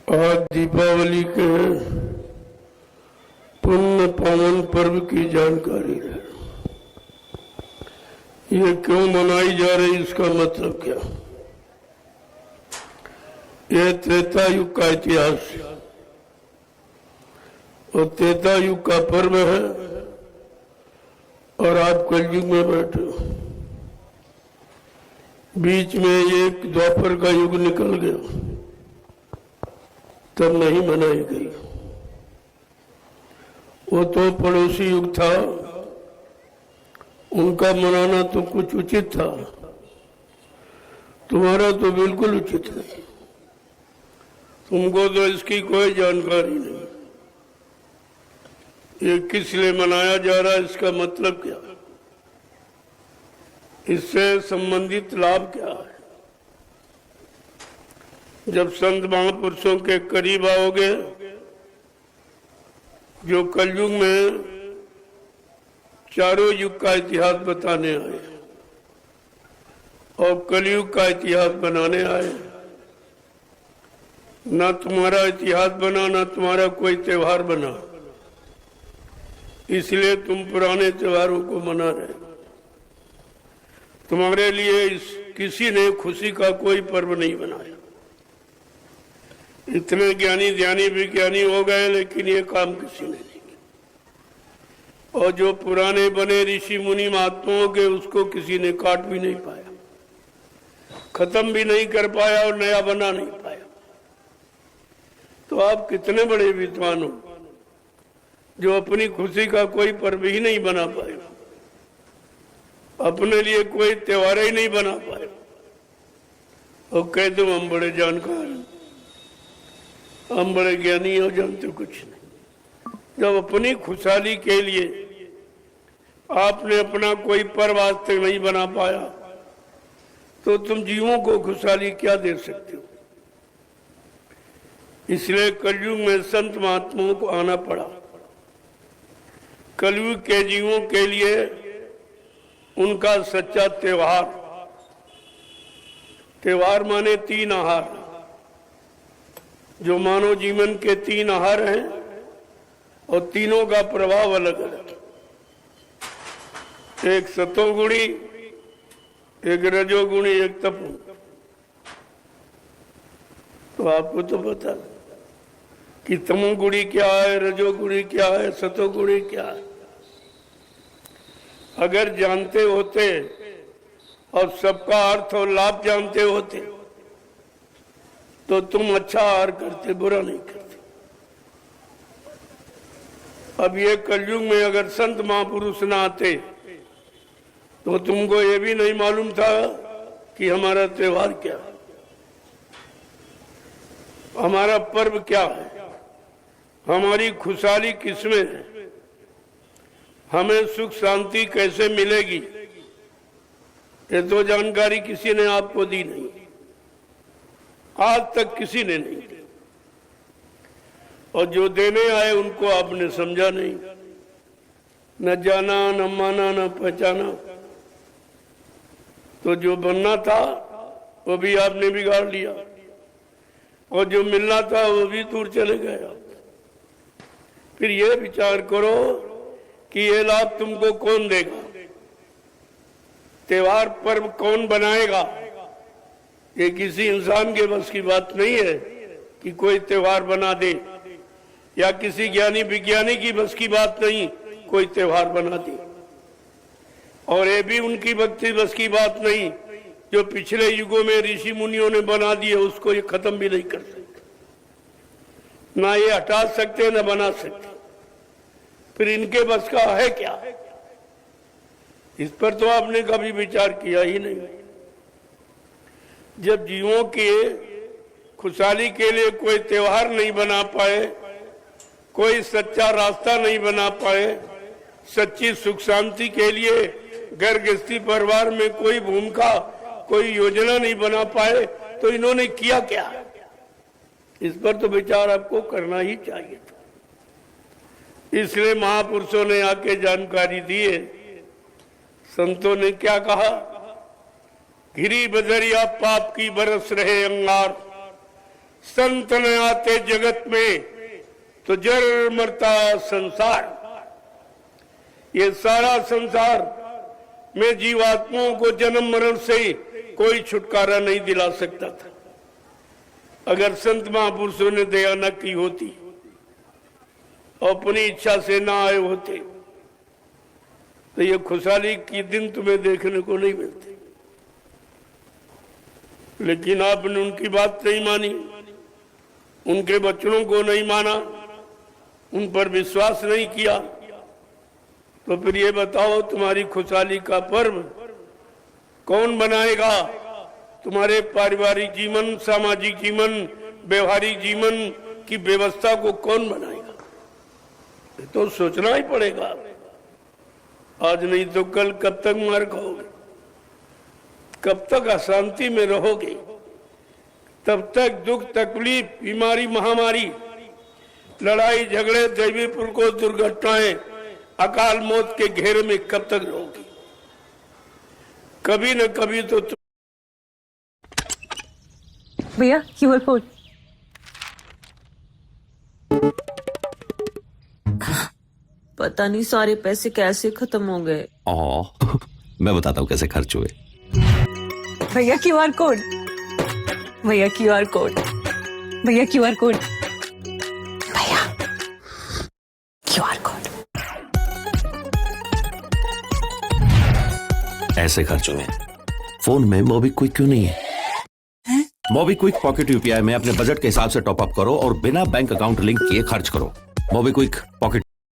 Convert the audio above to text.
आज दीपावली के पुण्य पावन पर्व की जानकारी है। ये क्यों मनाई जा रही, इसका मतलब क्या? यह त्रेता युग का इतिहास है और त्रेता युग का पर्व है और आप कलयुग में बैठे हो। बीच में एक द्वापर का युग निकल गया, तब नहीं मनाई गई। वो तो पड़ोसी युग था, उनका मनाना तो कुछ उचित था, तुम्हारा तो बिल्कुल उचित नहीं। तुमको तो इसकी कोई जानकारी नहीं। ये किस लिए मनाया जा रहा है, इसका मतलब क्या, इससे संबंधित लाभ क्या है? जब संत महापुरुषों के करीब आओगे, जो कलयुग में चारों युग का इतिहास बताने आए और कलयुग का इतिहास बनाने आए, ना तुम्हारा इतिहास बना, ना तुम्हारा कोई त्योहार बना, इसलिए तुम पुराने त्योहारों को मना रहे। तुम्हारे लिए किसी ने खुशी का कोई पर्व नहीं बनाया। इतने ज्ञानी ध्यानी विज्ञानी हो गए, लेकिन ये काम किसी ने नहीं किया। और जो पुराने बने ऋषि मुनि महात्माओं के, उसको किसी ने काट भी नहीं पाया, खत्म भी नहीं कर पाया और नया बना नहीं पाया। तो आप कितने बड़े विद्वान हो जो अपनी खुशी का कोई पर्व ही नहीं बना पाए, अपने लिए कोई त्योहार ही नहीं बना पाए और कह दो हम बड़े जानकार हैं, हम बड़े ज्ञानी हो, जानते कुछ नहीं। जब अपनी खुशहाली के लिए आपने अपना कोई पर्व आज तक नहीं बना पाया, तो तुम जीवों को खुशहाली क्या दे सकते हो? इसलिए कलयुग में संत महात्माओं को आना पड़ा। कलयुग के जीवों के लिए उनका सच्चा त्योहार, त्योहार माने तीन आहार, जो मानव जीवन के तीन आहार हैं और तीनों का प्रभाव अलग अलग। एक सतोगुणी, एक रजोगुणी, एक तपोगुणी। तो आपको तो पता कि तमोगुणी क्या है, रजोगुणी क्या है, सतोगुणी क्या है। अगर जानते होते और सबका अर्थ और लाभ जानते होते तो तुम अच्छा आहार करते, बुरा नहीं करते। अब ये कलयुग में अगर संत महापुरुष ना आते तो तुमको ये भी नहीं मालूम था कि हमारा त्योहार क्या है, हमारा पर्व क्या है, हमारी खुशहाली किसमें है, हमें सुख शांति कैसे मिलेगी। ये तो जानकारी किसी ने आपको दी नहीं, आज तक किसी ने नहीं दी। और जो देने आए उनको आपने समझा नहीं, न जाना, न माना, न पहचाना। तो जो बनना था वो भी आपने बिगाड़ लिया और जो मिलना था वो भी दूर चले गए। फिर ये विचार करो कि ये लाभ तुमको कौन देगा, त्योहार पर्व कौन बनाएगा। ये किसी इंसान के बस की बात नहीं है कि कोई त्योहार बना दे, या किसी ज्ञानी विज्ञानी की बस की बात नहीं कोई त्योहार बना दे। और ये भी उनकी भक्ति बस की बात नहीं जो पिछले युगों में ऋषि मुनियों ने बना दिए, उसको ये खत्म भी नहीं कर सकते, ना ये हटा सकते न बना सकते। फिर इनके बस का है क्या? इस पर तो आपने कभी विचार किया ही नहीं। जब जीवों के खुशहाली के लिए कोई त्योहार नहीं बना पाए, कोई सच्चा रास्ता नहीं बना पाए, सच्ची सुख शांति के लिए घर गृहस्थी परिवार में कोई भूमिका, कोई योजना नहीं बना पाए, तो इन्होंने किया क्या? इस पर तो विचार आपको करना ही चाहिए था। इसलिए महापुरुषों ने आके जानकारी दी है। संतों ने क्या कहा? गिरी बदरिया पाप की बरस रहे अंगार, संत न आते जगत में तो जर मरता संसार। ये सारा संसार में जीवात्माओं को जन्म मरण से कोई छुटकारा नहीं दिला सकता था। अगर संत महापुरुषों ने दया न की होती और अपनी इच्छा से ना आए होते तो ये खुशहाली की दिन तुम्हें देखने को नहीं मिलते। लेकिन आपने उनकी बात नहीं मानी, उनके वचनों को नहीं माना, उन पर विश्वास नहीं किया। तो फिर ये बताओ तुम्हारी खुशहाली का पर्व कौन मनाएगा? तुम्हारे पारिवारिक जीवन, सामाजिक जीवन, व्यवहारिक जीवन की व्यवस्था को कौन बनाएगा? ये तो सोचना ही पड़ेगा। आज नहीं तो कल कब तक मार खाओगे? कब तक अशांति में रहोगे? तब तक दुख, तकलीफ, बीमारी, महामारी, लड़ाई झगड़े, दैवी पुरको, दुर्घटनाएं, अकाल मौत के घेरे में कब तक रहोगे? कभी न कभी तो भैया क्यूआर कोड। पता नहीं सारे पैसे कैसे खत्म हो गए। मैं बताता हूँ कैसे खर्च हुए। भैया क्यूआर कोड, भैया क्यूआर कोड, भैया क्यूआर कोड, भैया क्यूआर कोड। ऐसे खर्च हुए। फोन में मोबीक्विक क्यों नहीं है? मोबीक्विक पॉकेट यूपीआई में अपने बजट के हिसाब से टॉप अप करो और बिना बैंक अकाउंट लिंक किए खर्च करो। MobiKwik pocket